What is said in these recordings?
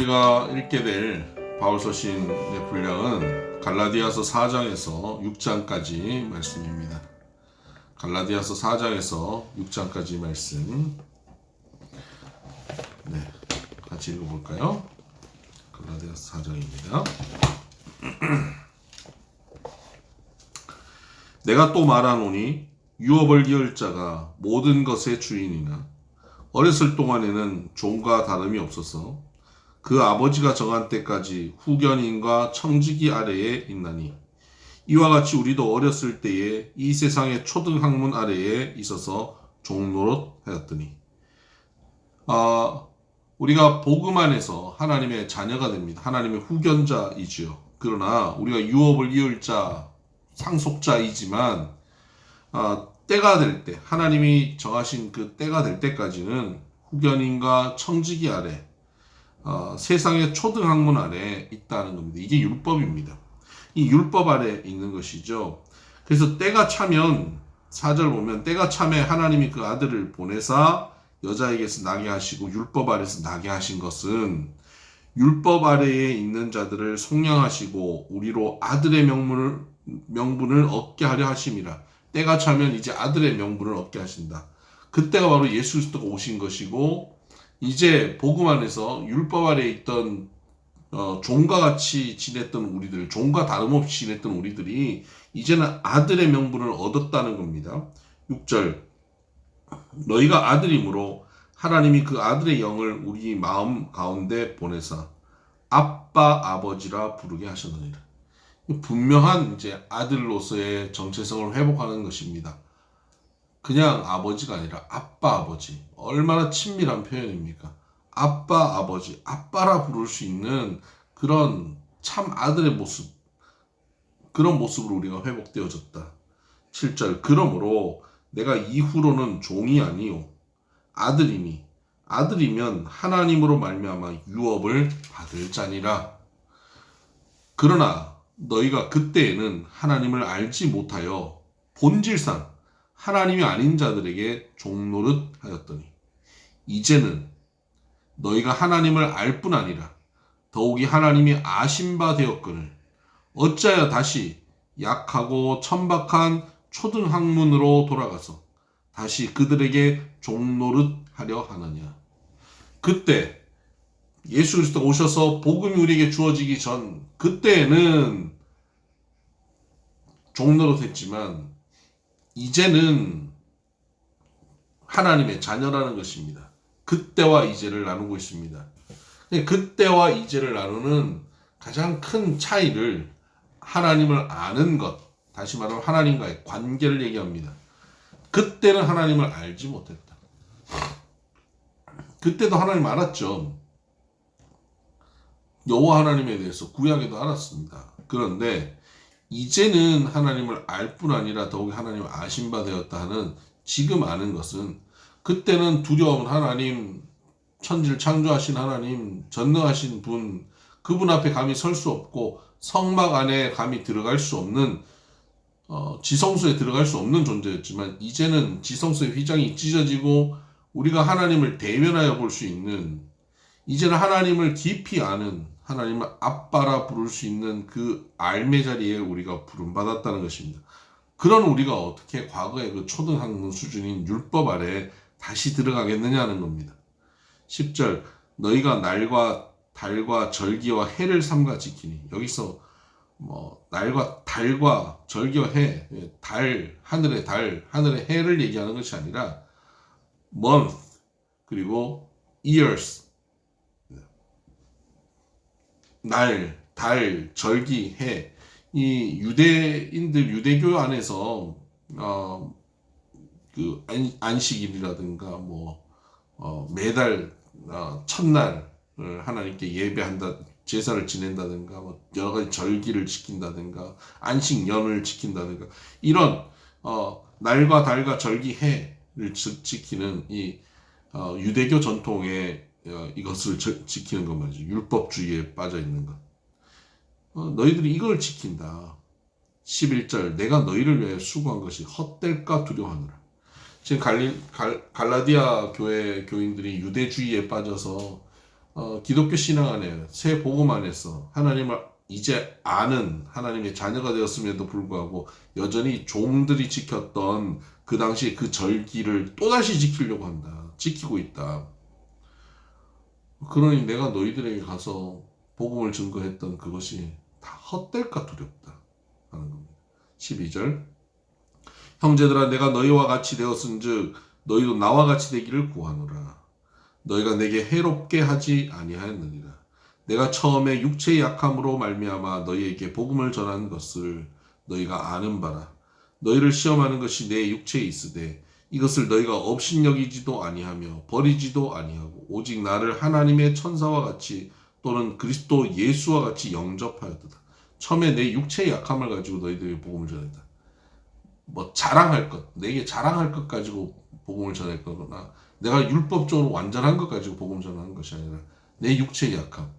우리가 읽게 될 바울 서신의 분량은 갈라디아서 4장에서 6장까지 말씀입니다. 갈라디아서 4장에서 6장까지 말씀. 같이 읽어볼까요? 갈라디아서 4장입니다. 내가 또 말하노니 유업을 이을 자가 모든 것의 주인이나 어렸을 동안에는 종과 다름이 없어서 그 아버지가 정한 때까지 후견인과 청지기 아래에 있나니 이와 같이 우리도 어렸을 때에 이 세상의 초등학문 아래에 있어서 종노릇하였더니 우리가 복음 안에서 하나님의 자녀가 됩니다. 하나님의 후견자이지요. 그러나 우리가 유업을 이을 자, 상속자이지만 때가 될 때, 하나님이 정하신 그 때가 될 때까지는 후견인과 청지기 아래, 세상의 초등학문 아래 있다는 겁니다. 이게 율법입니다. 이 율법 아래 있는 것이죠. 그래서 때가 차면 4절 보면 때가 차면 하나님이 그 아들을 보내사 여자에게서 나게 하시고 율법 아래서 나게 하신 것은 율법 아래에 있는 자들을 속량하시고 우리로 아들의 명분을 얻게 하려 하심이라. 때가 차면 이제 아들의 명분을 얻게 하신다. 그때가 바로 예수 그리스도가 오신 것이고 이제 복음 안에서 율법 아래에 있던 종과 같이 지냈던 우리들, 종과 다름없이 지냈던 우리들이 이제는 아들의 명분을 얻었다는 겁니다. 6절 너희가 아들이므로 하나님이 그 아들의 영을 우리 마음 가운데 보내사 아빠 아버지라 부르게 하셨느니라. 분명한 이제 아들로서의 정체성을 회복하는 것입니다. 그냥 아버지가 아니라 아빠 아버지. 얼마나 친밀한 표현입니까? 아빠 아버지, 아빠라 부를 수 있는 그런 참 아들의 모습, 그런 모습으로 우리가 회복되어졌다. 7절 그러므로 내가 이후로는 종이 아니요 아들이니 아들이면 하나님으로 말미암아 유업을 받을 자니라. 그러나 너희가 그때에는 하나님을 알지 못하여 본질상 하나님이 아닌 자들에게 종노릇 하였더니 이제는 너희가 하나님을 알 뿐 아니라 더욱이 하나님이 아신 바 되었거늘 어찌하여 다시 약하고 천박한 초등학문으로 돌아가서 다시 그들에게 종노릇 하려 하느냐. 그때 예수 그리스도가 오셔서 복음이 우리에게 주어지기 전 그때에는 종노릇 했지만 이제는 하나님의 자녀라는 것입니다. 그때와 이제를 나누고 있습니다. 그때와 이제를 나누는 가장 큰 차이를 하나님을 아는 것, 다시 말하면 하나님과의 관계를 얘기합니다. 그때는 하나님을 알지 못했다. 그때도 하나님 알았죠. 여호와 하나님에 대해서 구약에도 알았습니다. 그런데 이제는 하나님을 알 뿐 아니라 더욱 하나님을 아신 바 되었다 하는 지금 아는 것은 그때는 두려운 하나님, 천지를 창조하신 하나님, 전능하신 분, 그분 앞에 감히 설 수 없고 성막 안에 감히 들어갈 수 없는 지성소에 들어갈 수 없는 존재였지만 이제는 지성소의 휘장이 찢어지고 우리가 하나님을 대면하여 볼 수 있는, 이제는 하나님을 깊이 아는, 하나님을 아빠라 부를 수 있는 그 알매 자리에 우리가 부름받았다는 것입니다. 그런 우리가 어떻게 과거의 그 초등학문 수준인 율법 아래에 다시 들어가겠느냐는 겁니다. 10절 너희가 날과 달과 절기와 해를 삼가 지키니, 여기서 날과 달과 절기와 해, 달, 하늘의 해를 얘기하는 것이 아니라 month 그리고 years, 날, 달, 절기, 해. 이 유대인들 유대교 안에서 그 안식일이라든가 매달 첫날을 하나님께 예배한다, 제사를 지낸다든가 여러 가지 절기를 지킨다든가 안식년을 지킨다든가 이런 날과 달과 절기 해를 지키는 이 유대교 전통의 이것을 지키는 것 말이죠. 율법주의에 빠져 있는 것. 너희들이 이걸 지킨다. 11절 내가 너희를 위해 수고한 것이 헛될까 두려워하노라. 지금 갈라디아 교회 교인들이 유대주의에 빠져서 기독교 신앙 안에 새 복음 안에서 하나님을 이제 아는 하나님의 자녀가 되었음에도 불구하고 여전히 종들이 지켰던 그 당시 그 절기를 또다시 지키려고 한다. 지키고 있다. 그러니 내가 너희들에게 가서 복음을 증거했던 그것이 다 헛될까 두렵다 하는 겁니다. 12절 형제들아 내가 너희와 같이 되었은즉 너희도 나와 같이 되기를 구하노라. 너희가 내게 해롭게 하지 아니하였느니라. 내가 처음에 육체의 약함으로 말미암아 너희에게 복음을 전한 것을 너희가 아는 바라. 너희를 시험하는 것이 내 육체에 있으되 이것을 너희가 업신여기지도 아니하며 버리지도 아니하고 오직 나를 하나님의 천사와 같이 또는 그리스도 예수와 같이 영접하였도다. 처음에 내 육체의 약함을 가지고 너희들에게 복음을 전했다. 뭐 자랑할 것, 내게 자랑할 것 가지고 복음을 전할 거거나 내가 율법적으로 완전한 것 가지고 복음 전하는 것이 아니라 내 육체의 약함,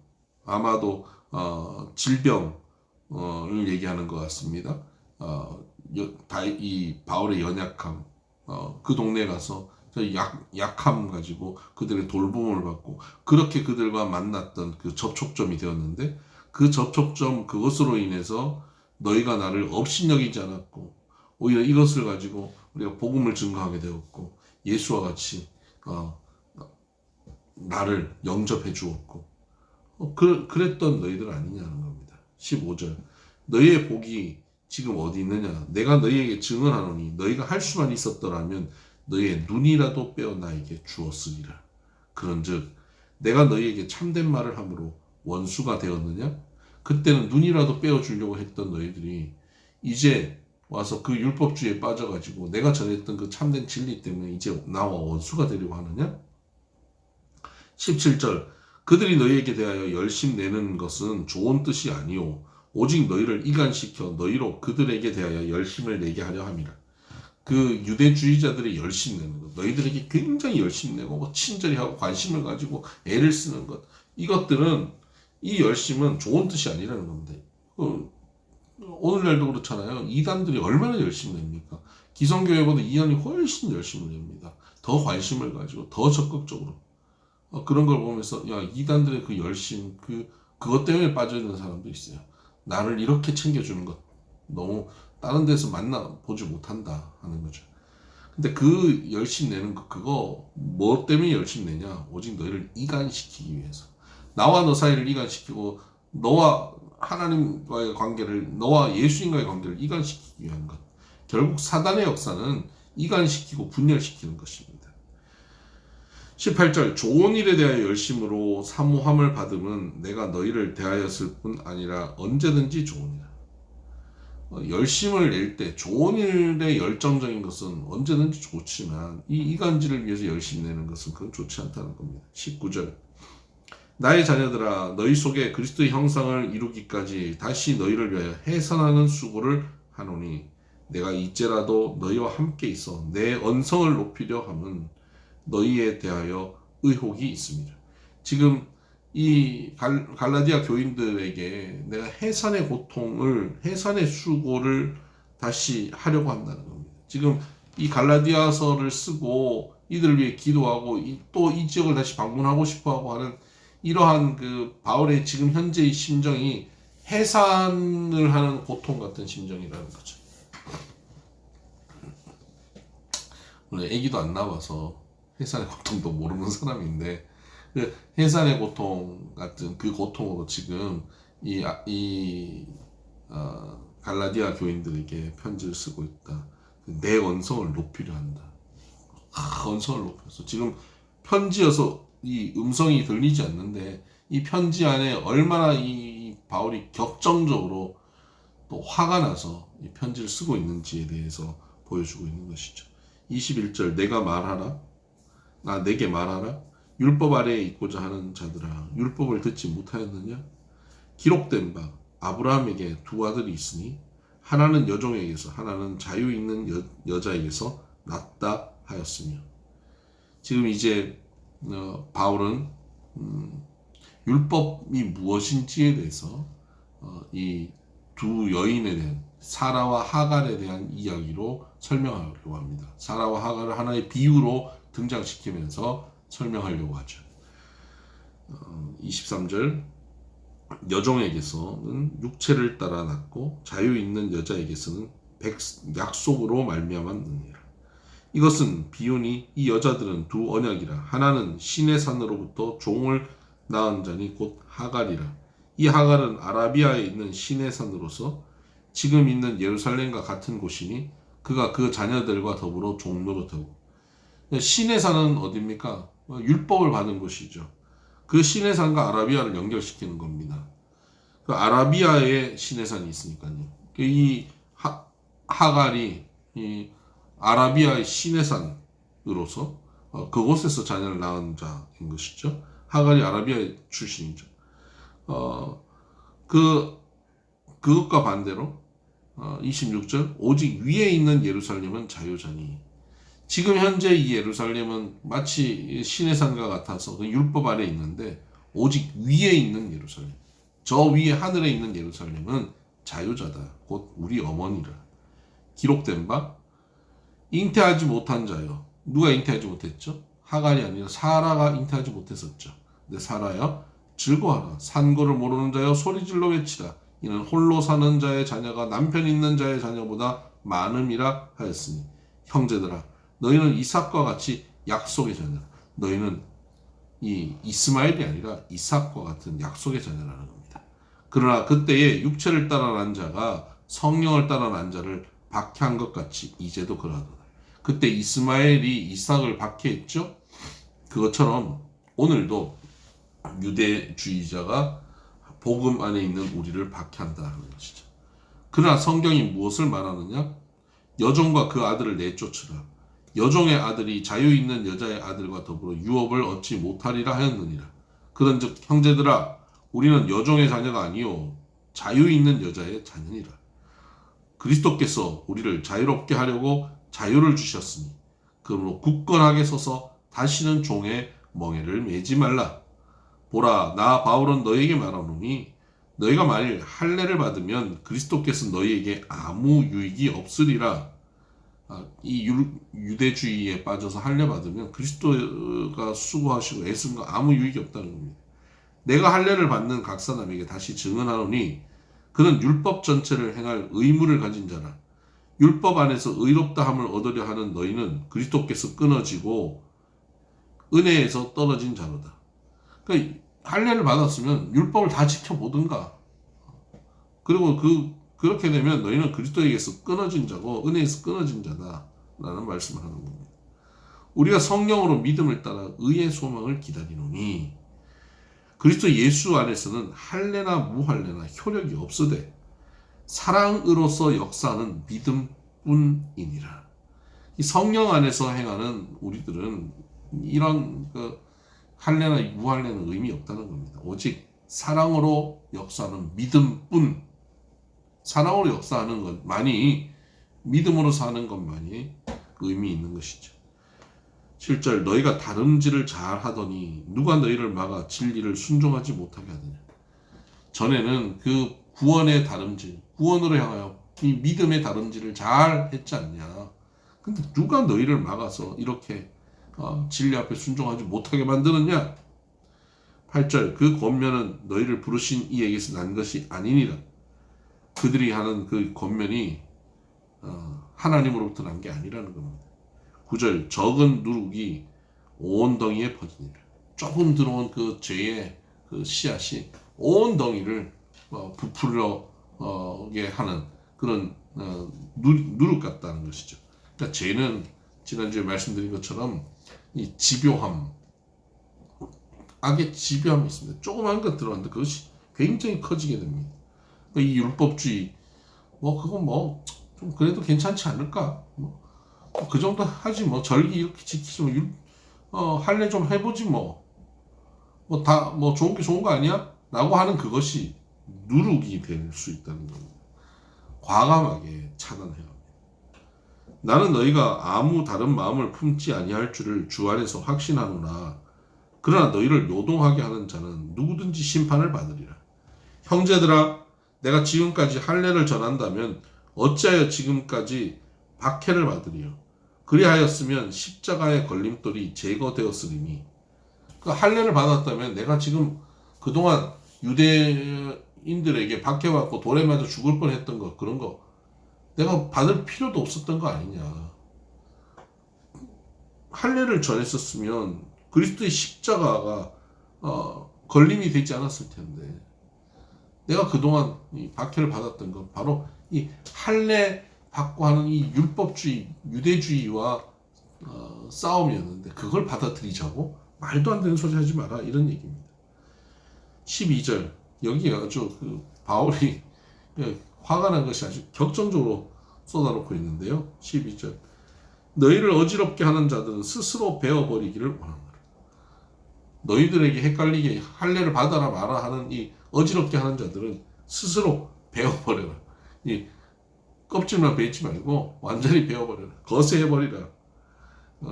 아마도 질병을 얘기하는 것 같습니다. 이 바울의 연약함, 그 동네에 가서 약함 가지고 그들의 돌봄을 받고 그렇게 그들과 만났던 그 접촉점이 되었는데 그 접촉점 그것으로 인해서 너희가 나를 업신여기지 않았고 오히려 이것을 가지고 우리가 복음을 증거하게 되었고 예수와 같이 나를 영접해 주었고 그랬던 너희들 아니냐는 겁니다. 15절 너희의 복이 지금 어디 있느냐 내가 너희에게 증언하노니 너희가 할 수만 있었더라면 너희의 눈이라도 빼어 나에게 주었으리라. 그런즉 내가 너희에게 참된 말을 함으로 원수가 되었느냐? 그때는 눈이라도 빼어 주려고 했던 너희들이 이제 와서 그 율법주의에 빠져가지고 내가 전했던 그 참된 진리 때문에 이제 나와 원수가 되려고 하느냐? 17절 그들이 너희에게 대하여 열심 내는 것은 좋은 뜻이 아니오 오직 너희를 이간시켜 너희로 그들에게 대하여 열심을 내게 하려 함이라. 그 유대주의자들이 열심 내는 것, 너희들에게 굉장히 열심 내고 뭐 친절히 하고 관심을 가지고 애를 쓰는 것, 이것들은 이 열심은 좋은 뜻이 아니라는 겁니다. 오늘날도 그렇잖아요. 이단들이 얼마나 열심히 냅니까? 기성교회보다 이단이 훨씬 열심히 냅니다. 더 관심을 가지고 더 적극적으로 그런 걸 보면서 야 이단들의 그 열심 그것 때문에 빠져있는 사람도 있어요. 나를 이렇게 챙겨주는 것 너무 다른 데서 만나보지 못한다 하는 거죠. 근데 그 열심 내는 거 그거 뭐 때문에 열심 내냐? 오직 너희를 이간시키기 위해서. 나와 너 사이를 이간시키고 너와 하나님과의 관계를 너와 예수님과의 관계를 이간시키기 위한 것. 결국 사단의 역사는 이간시키고 분열시키는 것입니다. 18절 좋은 일에 대하여 열심으로 사모함을 받음은 내가 너희를 대하였을 뿐 아니라 언제든지 좋으니라. 열심을 낼 때 좋은 일에 열정적인 것은 언제든지 좋지만 이 이간질을 위해서 열심 내는 것은 그건 좋지 않다는 겁니다. 19절 나의 자녀들아 너희 속에 그리스도의 형상을 이루기까지 다시 너희를 위하여 해산하는 수고를 하노니 내가 이제라도 너희와 함께 있어 내 언성을 높이려 함은 너희에 대하여 의혹이 있습니다. 지금 이 갈라디아 교인들에게 내가 해산의 고통을 해산의 수고를 다시 하려고 한다는 겁니다. 지금 이 갈라디아서를 쓰고 이들을 위해 기도하고 또 이 지역을 다시 방문하고 싶어하고 하는 이러한 그 바울의 지금 현재의 심정이 해산을 하는 고통 같은 심정이라는 거죠. 물론 아기도 안 나와서 해산의 고통도 모르는 사람인데 그 해산의 고통 같은 그 고통으로 지금 갈라디아 교인들에게 편지를 쓰고 있다. 내 언성을 높이려 한다. 언성을 높여서 지금 편지여서 이 음성이 들리지 않는데 이 편지 안에 얼마나 이 바울이 격정적으로 또 화가 나서 이 편지를 쓰고 있는지에 대해서 보여주고 있는 것이죠. 21절 내가 말하라 내게 말하라 율법 아래에 있고자 하는 자들아 율법을 듣지 못하였느냐? 기록된 바 아브라함에게 두 아들이 있으니 하나는 여종에게서 하나는 자유 있는 여자에게서 낳다 하였으며 지금 이제 바울은 율법이 무엇인지에 대해서 이 두 여인에 대한 사라와 하갈에 대한 이야기로 설명하려고 합니다. 사라와 하갈을 하나의 비유로 등장시키면서 설명하려고 하죠. 23절 여종에게서는 육체를 따라 낳고 자유 있는 여자에게서는 약속으로 말미암았느니라. 이것은 비유니 이 여자들은 두 언약이라. 하나는 신의 산으로부터 종을 낳은 자니 곧 하갈이라. 이 하갈은 아라비아에 있는 신의 산으로서 지금 있는 예루살렘과 같은 곳이니 그가 그 자녀들과 더불어 종노릇하고. 신의 산은 어디입니까? 율법을 받은 곳이죠. 그 신의 산과 아라비아를 연결시키는 겁니다. 그 아라비아에 신의 산이 있으니까요. 이 하갈이 이 아라비아의 신의 산으로서 그곳에서 자녀를 낳은 자인 것이죠. 하갈이 아라비아의 출신이죠. 그것과 반대로 26절 오직 위에 있는 예루살렘은 자유자니. 지금 현재 이 예루살렘은 마치 신의 산과 같아서 그 율법 아래 있는데 오직 위에 있는 예루살렘, 저 위에 하늘에 있는 예루살렘은 자유자다. 곧 우리 어머니라. 기록된 바 잉태하지 못한 자여. 누가 잉태하지 못했죠? 하갈이 아니라 사라가 잉태하지 못했었죠. 근데 사라여 즐거워하라. 산고를 모르는 자여 소리질러 외치라. 이는 홀로 사는 자의 자녀가 남편 있는 자의 자녀보다 많음이라 하였으니. 형제들아 너희는 이삭과 같이 약속의 자녀. 너희는 이 이스마엘이 아니라 이삭과 같은 약속의 자녀라는 겁니다. 그러나 그때에 육체를 따라 난 자가 성령을 따라 난 자를 박해한 것 같이 이제도 그러하도다. 그때 이스마엘이 이삭을 박해했죠. 그것처럼 오늘도 유대주의자가 복음 안에 있는 우리를 박해한다는 것이죠. 그러나 성경이 무엇을 말하느냐? 여종과 그 아들을 내쫓으라. 여종의 아들이 자유 있는 여자의 아들과 더불어 유업을 얻지 못하리라 하였느니라. 그런즉 형제들아 우리는 여종의 자녀가 아니요 자유 있는 여자의 자녀니라. 그리스도께서 우리를 자유롭게 하려고 자유를 주셨으니 그러므로 굳건하게 서서 다시는 종의 멍에를 매지 말라. 보라 나 바울은 너희에게 말하노니 너희가 만일 할례를 받으면 그리스도께서 너희에게 아무 유익이 없으리라. 이 유대주의에 빠져서 할례 받으면 그리스도가 수고하시고 애쓴 거 아무 유익이 없다는 겁니다. 내가 할례를 받는 각 사람에게 다시 증언하노니 그는 율법 전체를 행할 의무를 가진 자라. 율법 안에서 의롭다함을 얻으려 하는 너희는 그리스도께서 끊어지고 은혜에서 떨어진 자로다. 그러니까 할례를 받았으면 율법을 다 지켜보든가. 그리고 그렇게 되면 너희는 그리스도에게서 끊어진 자고 은혜에서 끊어진 자다라는 말씀을 하는 겁니다. 우리가 성령으로 믿음을 따라 의의 소망을 기다리노니 그리스도 예수 안에서는 할례나 무할례나 효력이 없으되 사랑으로서 역사하는 믿음뿐이니라. 이 성령 안에서 행하는 우리들은 이런 할례나 무할례는 의미 없다는 겁니다. 오직 사랑으로 역사하는 믿음뿐. 사랑으로 역사하는 것만이 믿음으로 사는 것만이 의미 있는 것이죠. 7절 너희가 다름질을 잘 하더니 누가 너희를 막아 진리를 순종하지 못하게 하느냐. 전에는 그 구원의 다름질, 구원으로 향하여 이 믿음의 다름질을 잘 했지 않냐. 근데 누가 너희를 막아서 이렇게 진리 앞에 순종하지 못하게 만드느냐. 8절 그 권면은 너희를 부르신 이에게서 난 것이 아니니라. 그들이 하는 그 권면이 하나님으로부터 난 게 아니라는 겁니다. 9절 적은 누룩이 온 덩이에 퍼지니라. 조금 들어온 그 죄의 그 씨앗이 온 덩이를 부풀게 하는 그런 누룩 같다는 것이죠. 그러니까 죄는 지난주에 말씀드린 것처럼 이 집요함, 악의 집요함이 있습니다. 조그만 것 들어왔는데 그것이 굉장히 커지게 됩니다. 이 율법주의 그건 좀 그래도 괜찮지 않을까? 그 정도 하지 절기 이렇게 지키지 할례 좀 해보지 다 좋은 게 좋은 거 아니야? 라고 하는 그것이 누룩이 될 수 있다는 겁니다. 과감하게 차단해야 합니다. 나는 너희가 아무 다른 마음을 품지 아니할 줄을 주 안에서 확신하노라. 그러나 너희를 노동하게 하는 자는 누구든지 심판을 받으리라. 형제들아 내가 지금까지 할례를 전한다면 어찌하여 지금까지 박해를 받으리요. 그리하였으면 십자가의 걸림돌이 제거되었으리니 그 할례를 받았다면 내가 지금 그동안 유대인들에게 박해받고 돌에 맞아 죽을 뻔했던 거, 그런 거 내가 받을 필요도 없었던 거 아니냐. 할례를 전했었으면 그리스도의 십자가가 걸림이 되지 않았을 텐데, 내가 그동안 이 박해를 받았던 건 바로 이 할례 받고 하는 이 율법주의, 유대주의와 싸움이었는데, 그걸 받아들이자고? 말도 안 되는 소리 하지 마라, 이런 얘기입니다. 12절, 여기 아주 바울이 화가 난 것이 아주 격정적으로 쏟아놓고 있는데요. 12절, 너희를 어지럽게 하는 자들은 스스로 베어버리기를 원하노라. 너희들에게 헷갈리게 할례를 받아라 마라 하는 이 어지럽게 하는 자들은 스스로 베어버려라. 이 껍질만 베지 말고 완전히 베어버려라. 거세해버리라.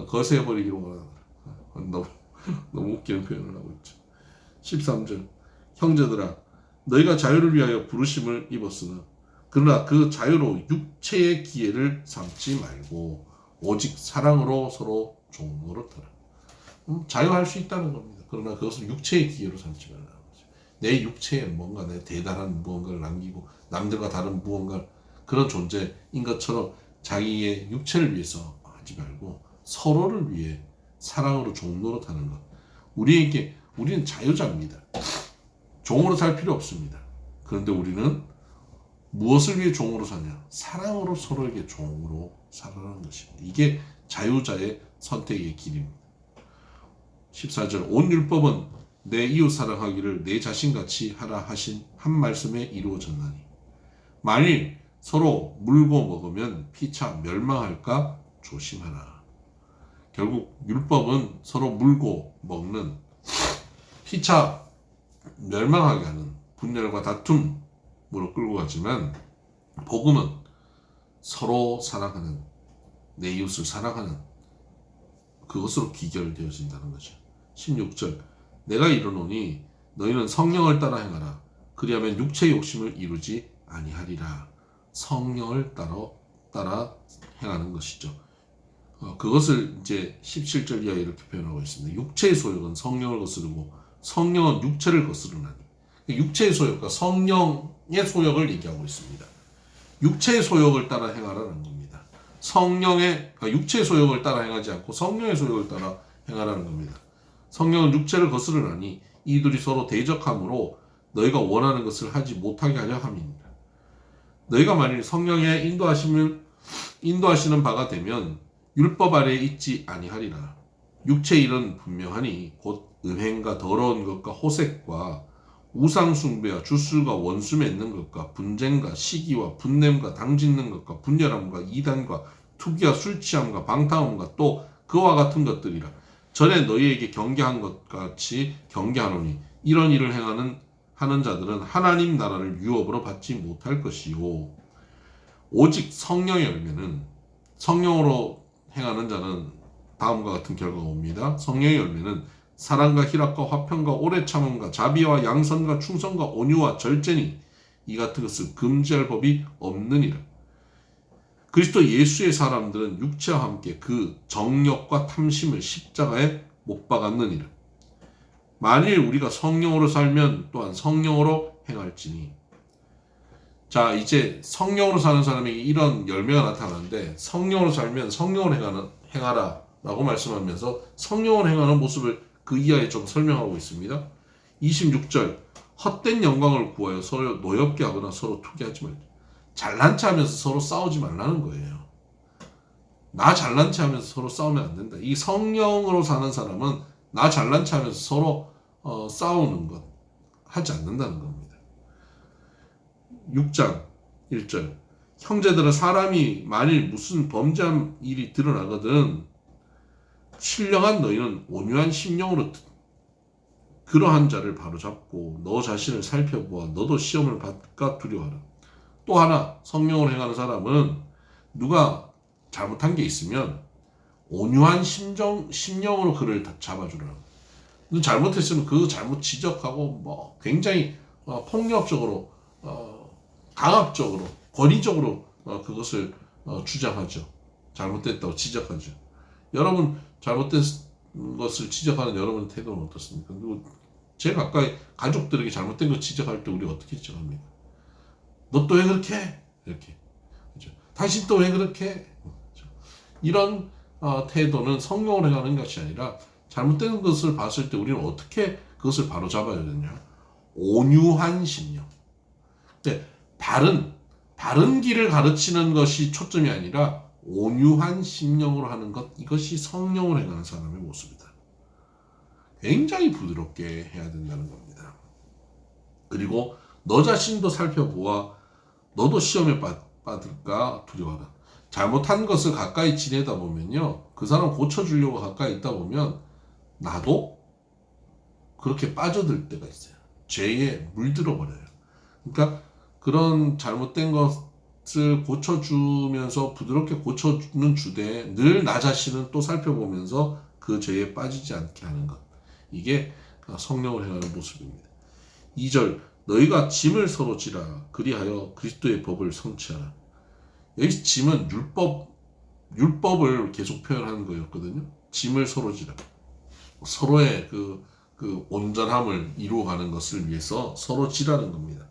거세해버리기를 원하노라. 너무 웃기는 표현을 하고 있죠. 13절, 형제들아, 너희가 자유를 위하여 부르심을 입었으나 그러나 그 자유로 육체의 기회를 삼지 말고 오직 사랑으로 서로 종으로 터라. 자유할 수 있다는 겁니다. 그러나 그것을 육체의 기회로 삼지 말라는 거죠. 내 육체에 뭔가 내 대단한 무언가를 남기고 남들과 다른 무언가 그런 존재인 것처럼 자기의 육체를 위해서 하지 말고 서로를 위해 사랑으로 종로로 타는 것. 우리는 자유자입니다. 종으로 살 필요 없습니다. 그런데 우리는 무엇을 위해 종으로 사냐? 사랑으로 서로에게 종으로 살아가는 것입니다. 이게 자유자의 선택의 길입니다. 14절, 온 율법은 내 이웃 사랑하기를 내 자신같이 하라 하신 한 말씀에 이루어졌나니 만일 서로 물고 먹으면 피차 멸망할까 조심하라. 결국 율법은 서로 물고 먹는 피차 멸망하게 하는 분열과 다툼으로 끌고 가지만, 복음은 서로 사랑하는, 내 이웃을 사랑하는 그것으로 귀결되어진다는 거죠. 16절, 내가 이르노니 너희는 성령을 따라 행하라. 그리하면 육체의 욕심을 이루지 아니하리라. 성령을 따라 행하는 것이죠. 그것을 이제 17절 이하에 이렇게 표현하고 있습니다. 육체의 소욕은 성령을 거스르고 성령은 육체를 거스르나니. 육체의 소욕과 성령의 소욕을 얘기하고 있습니다. 육체의 소욕을 따라 행하라는 겁니다. 육체의 소욕을 따라 행하지 않고 성령의 소욕을 따라 행하라는 겁니다. 성령은 육체를 거스르나니 이들이 서로 대적함으로 너희가 원하는 것을 하지 못하게 하려 함이니라. 너희가 만일 성령의 인도하시는 바가 되면 율법 아래에 있지 아니하리라. 육체의 일은 분명하니 곧 음행과 더러운 것과 호색과 우상숭배와 주술과 원수 맺는 것과 분쟁과 시기와 분냄과 당짓는 것과 분열함과 이단과 투기와 술취함과 방탕함과 또 그와 같은 것들이라. 전에 너희에게 경계한 것 같이 경계하노니 이런 일을 하는 자들은 하나님 나라를 유업으로 받지 못할 것이요. 오직 성령의 열매는, 성령으로 행하는 자는 다음과 같은 결과가 옵니다. 성령의 열매는 사랑과 희락과 화평과 오래 참음과 자비와 양선과 충성과 온유와 절제니 이 같은 것을 금지할 법이 없느니라. 그리스도 예수의 사람들은 육체와 함께 그 정욕과 탐심을 십자가에 못 박았느니라. 만일 우리가 성령으로 살면 또한 성령으로 행할지니. 자, 이제 성령으로 사는 사람에게 이런 열매가 나타나는데, 성령으로 살면 성령으로 행하라 라고 말씀하면서 성령으로 행하는 모습을 그 이하에 좀 설명하고 있습니다. 26절, 헛된 영광을 구하여 서로 노엽게 하거나 서로 투기하지 말자. 잘난 체 하면서 서로 싸우지 말라는 거예요. 나 잘난 체 하면서 서로 싸우면 안 된다. 이 성령으로 사는 사람은 나 잘난 체 하면서 서로 싸우는 것 하지 않는다는 겁니다. 6장 1절, 형제들아, 사람이 만일 무슨 범죄한 일이 드러나거든 신령한 너희는 온유한 심령으로 그러한 자를 바로잡고 너 자신을 살펴보아 너도 시험을 받까 두려워하라. 또 하나, 성령으로 행하는 사람은 누가 잘못한 게 있으면 온유한 심령으로 그를 잡아주라. 너 잘못했으면 그 잘못 지적하고 굉장히 폭력적으로 강압적으로 권위적으로 그것을 주장하죠. 잘못됐다고 지적하죠. 여러분 잘못된 것을 지적하는 여러분의 태도는 어떻습니까? 그리고 제일 가까이 가족들에게 잘못된 거 지적할 때 우리가 어떻게 지적합니까? 너 또 왜 그렇게 해? 이렇게. 그렇죠? 당신 또 왜 그렇게 해? 그렇죠? 이런 태도는 성령으로 행하는 것이 아니라 잘못된 것을 봤을 때 우리는 어떻게 그것을 바로잡아야 되냐? 온유한 심령. 근데 바른 길을 가르치는 것이 초점이 아니라 온유한 심령으로 하는 것, 이것이 성령으로 행하는 사람의 모습이다. 굉장히 부드럽게 해야 된다는 겁니다. 그리고 너 자신도 살펴보아 너도 시험에 빠질까 두려워하라. 잘못한 것을 가까이 지내다 보면요, 그 사람 고쳐주려고 가까이 있다 보면 나도 그렇게 빠져들 때가 있어요. 죄에 물들어 버려요. 그러니까 그런 잘못된 것을 고쳐주면서 부드럽게 고쳐주는 주되 늘 나 자신은 또 살펴보면서 그 죄에 빠지지 않게 하는 것, 이게 성령을 행하는 모습입니다. 2절, 너희가 짐을 서로 지라 그리하여 그리스도의 법을 성취하라. 여기서 짐은 율법을 계속 표현하는 거였거든요. 짐을 서로 지라. 서로의 그 온전함을 이루어가는 것을 위해서 서로 지라는 겁니다.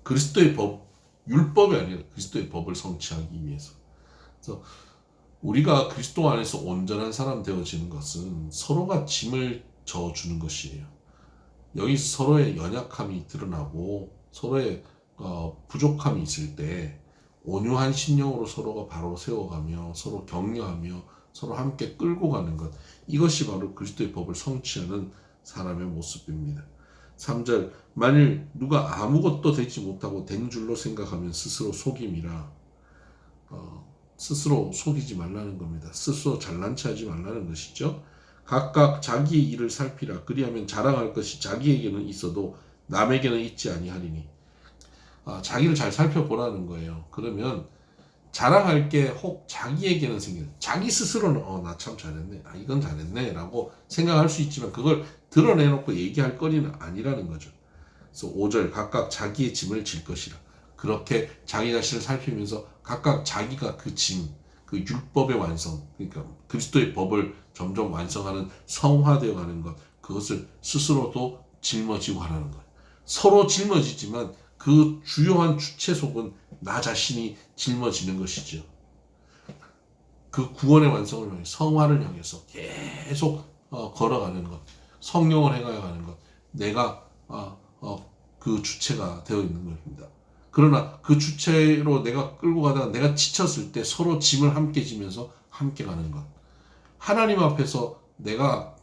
그리스도의 법, 율법이 아니라 그리스도의 법을 성취하기 위해서. 그래서 우리가 그리스도 안에서 온전한 사람 되어지는 것은 서로가 짐을 져주는 것이에요. 여기 서로의 연약함이 드러나고 서로의 부족함이 있을 때 온유한 심령으로 서로가 바로 세워가며 서로 격려하며 서로 함께 끌고 가는 것, 이것이 바로 그리스도의 법을 성취하는 사람의 모습입니다. 3절, 만일 누가 아무것도 되지 못하고 된 줄로 생각하면 스스로 속임이라. 스스로 속이지 말라는 겁니다. 스스로 잘난 체 하지 말라는 것이죠. 각각 자기의 일을 살피라. 그리하면 자랑할 것이 자기에게는 있어도 남에게는 있지 아니하리니. 자기를 잘 살펴보라는 거예요. 그러면 자랑할 게 혹 자기에게는 생겨요. 자기 스스로는 나 참 잘했네, 이건 잘했네 라고 생각할 수 있지만 그걸 드러내놓고 얘기할 거리는 아니라는 거죠. 그래서 5절, 각각 자기의 짐을 질 것이라. 그렇게 자기 자신을 살피면서 각각 자기가 그 짐, 그 율법의 완성, 그러니까 그리스도의 법을 점점 완성하는 성화되어 가는 것, 그것을 스스로도 짊어지고 하라는 거예요. 서로 짊어지지만 그 주요한 주체 속은 나 자신이 짊어지는 것이죠. 그 구원의 완성을 향해, 성화를 향해서 계속 걸어가는 것, 성령을 행하여 가는 것, 내가 그 주체가 되어 있는 것입니다. 그러나 그 주체로 내가 끌고 가다가 내가 지쳤을 때 서로 짐을 함께 지면서 함께 가는 것, 하나님 앞에서 내가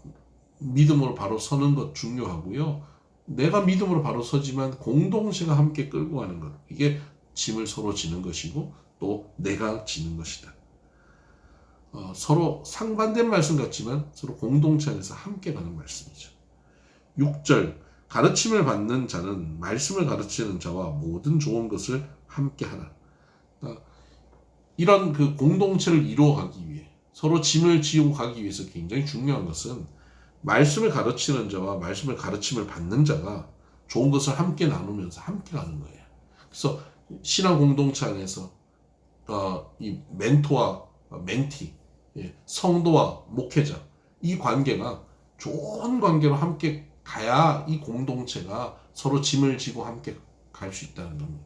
믿음으로 바로 서는 것 중요하고요. 내가 믿음으로 바로 서지만 공동체가 함께 끌고 가는 것, 이게 짐을 서로 지는 것이고 또 내가 지는 것이다. 서로 상반된 말씀 같지만 서로 공동체 안에서 함께 가는 말씀이죠. 6절, 가르침을 받는 자는 말씀을 가르치는 자와 모든 좋은 것을 함께 하라. 이런 그 공동체를 이루어가기 위해, 서로 짐을 지고 가기 위해서 굉장히 중요한 것은 말씀을 가르치는 자와 말씀을 가르침을 받는 자가 좋은 것을 함께 나누면서 함께 가는 거예요. 그래서 신앙 공동체 안에서 이 멘토와 멘티, 성도와 목회자, 이 관계가 좋은 관계로 함께 가야 이 공동체가 서로 짐을 지고 함께 갈 수 있다는 겁니다.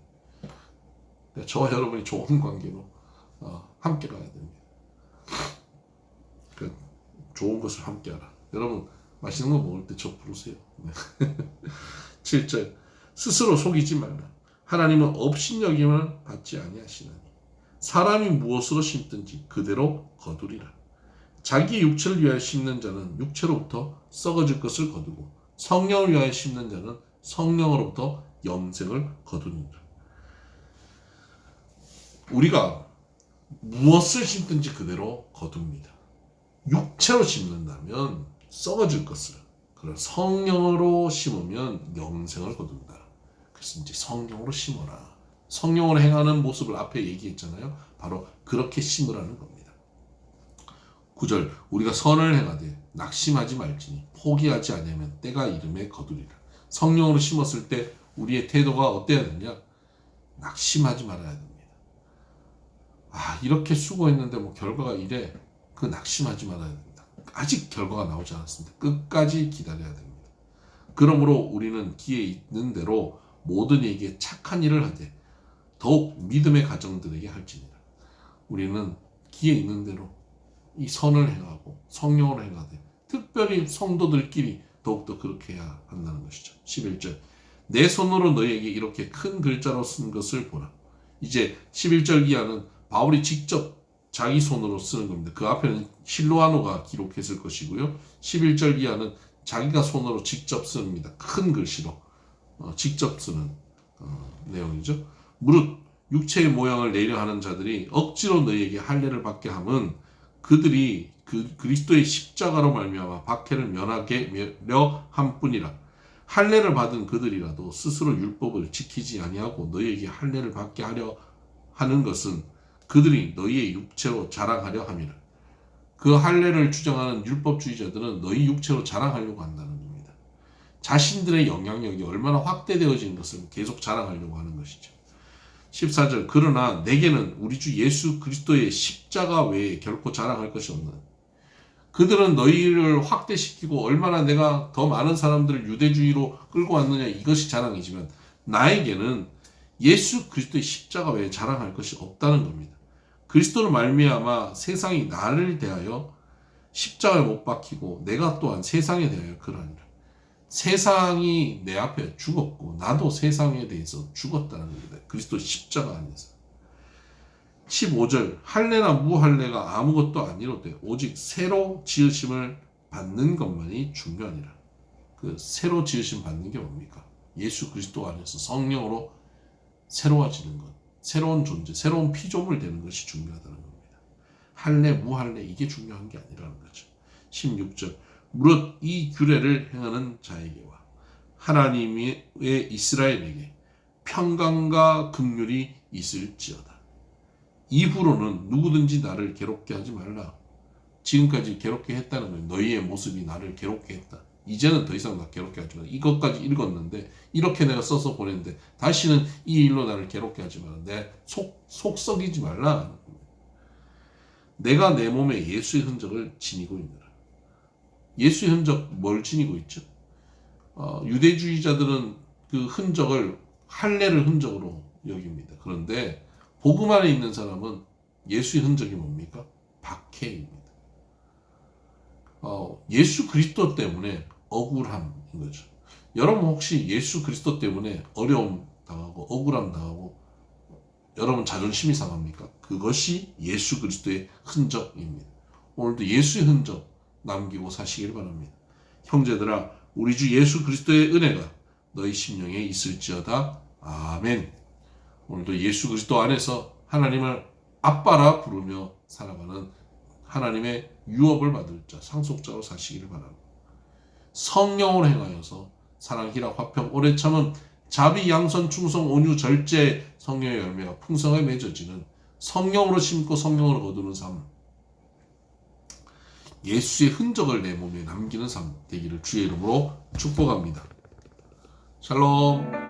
저와 여러분이 좋은 관계로 함께 가야 됩니다. 좋은 것을 함께 하라. 여러분 맛있는 거 먹을 때 저 부르세요. 7절, 스스로 속이지 말라. 하나님은 업신여김을 받지 아니하시나니 사람이 무엇으로 심든지 그대로 거두리라. 자기 육체를 위하여 심는 자는 육체로부터 썩어질 것을 거두고 성령을 위하여 심는 자는 성령으로부터 영생을 거두니라. 우리가 무엇을 심든지 그대로 거둡니다. 육체로 심는다면 썩어질 것을, 그걸 성령으로 심으면 영생을 거둔다. 그래서 이제 성령으로 심어라. 성령으로 행하는 모습을 앞에 얘기했잖아요. 바로 그렇게 심으라는 겁니다. 9절, 우리가 선을 행하되 낙심하지 말지니 포기하지 않으면 때가 이름에 거두리라. 성령으로 심었을 때 우리의 태도가 어때야 되냐? 낙심하지 말아야 됩니다. 이렇게 수고했는데 뭐 결과가 이래, 그 낙심하지 말아야 된다. 아직 결과가 나오지 않았습니다. 끝까지 기다려야 됩니다. 그러므로 우리는 기에 있는 대로 모든 이에게 착한 일을 하되 더욱 믿음의 가정들에게 할지니라. 우리는 기에 있는 대로 이 선을 행하고 성령을 행하되 특별히 성도들끼리 더욱더 그렇게 해야 한다는 것이죠. 11절 내 손으로 너희에게 이렇게 큰 글자로 쓴 것을 보라. 이제 11절 이하는 바울이 직접 자기 손으로 쓰는 겁니다. 그 앞에는 실로아노가 기록했을 것이고요. 11절 이하는 자기가 손으로 직접 씁니다. 큰 글씨로 직접 쓰는 내용이죠. 무릇 육체의 모양을 내려 하는 자들이 억지로 너희에게 할례를 받게 함은 그들이 그리스도의 십자가로 말미암아 박해를 면하게 려 함뿐이라. 할례를 받은 그들이라도 스스로 율법을 지키지 아니하고 너희에게 할례를 받게 하려 하는 것은 그들이 너희의 육체로 자랑하려 함이라. 그 할례를 주장하는 율법주의자들은 너희 육체로 자랑하려고 한다는 겁니다. 자신들의 영향력이 얼마나 확대되어진 것을 계속 자랑하려고 하는 것이죠. 14절 그러나 내게는 우리 주 예수 그리스도의 십자가 외에 결코 자랑할 것이 없는. 그들은 너희를 확대시키고 얼마나 내가 더 많은 사람들을 유대주의로 끌고 왔느냐 이것이 자랑이지만 나에게는 예수 그리스도의 십자가 외에 자랑할 것이 없다는 겁니다. 그리스도를 말미암아 세상이 나를 대하여 십자가에 못 박히고 내가 또한 세상에 대하여 그러하니라. 세상이 내 앞에 죽었고 나도 세상에 대해서 죽었다는 겁니다. 그리스도 십자가 안에서. 15절 할례나 무할례가 아무것도 아니로되 오직 새로 지으심을 받는 것만이 중요하니라. 그 새로 지으심 받는 게 뭡니까? 예수 그리스도 안에서 성령으로 새로워지는 것, 새로운 존재, 새로운 피조물 되는 것이 중요하다는 겁니다. 할례 무할례 이게 중요한 게 아니라는 거죠. 16절 무릇 이 규례를 행하는 자에게와 하나님의 이스라엘에게 평강과 긍휼이 있을지어다. 이후로는 누구든지 나를 괴롭게 하지 말라. 지금까지 괴롭게 했다는 거예요. 너희의 모습이 나를 괴롭게 했다. 이제는 더 이상 나 괴롭게 하지 말라. 이것까지 읽었는데 이렇게 내가 써서 보냈는데 다시는 이 일로 나를 괴롭게 하지 말라. 내 속 썩이지 말라. 내가 내 몸에 예수의 흔적을 지니고 있느라. 예수의 흔적 뭘 지니고 있죠? 유대주의자들은 그 흔적을 할례를 흔적으로 여깁니다. 그런데 복음 안에 있는 사람은 예수의 흔적이 뭡니까? 박해입니다. 예수 그리스도 때문에 억울함인 거죠. 여러분 혹시 예수 그리스도 때문에 어려움 당하고 억울함 당하고 여러분 자존심이 상합니까? 그것이 예수 그리스도의 흔적입니다. 오늘도 예수의 흔적 남기고 사시길 바랍니다. 형제들아 우리 주 예수 그리스도의 은혜가 너희 심령에 있을지어다. 아멘. 오늘도 예수 그리스도 안에서 하나님을 아빠라 부르며 살아가는 하나님의 유업을 받을 자, 상속자로 사시기를 바랍니다. 성령으로 행하여서 사랑, 희락, 화평, 오래 참음, 자비, 양선, 충성, 온유, 절제, 성령의 열매가 풍성하게 맺어지는 성령으로 심고 성령으로 거두는 삶, 예수의 흔적을 내 몸에 남기는 삶 되기를 주의 이름으로 축복합니다. 샬롬.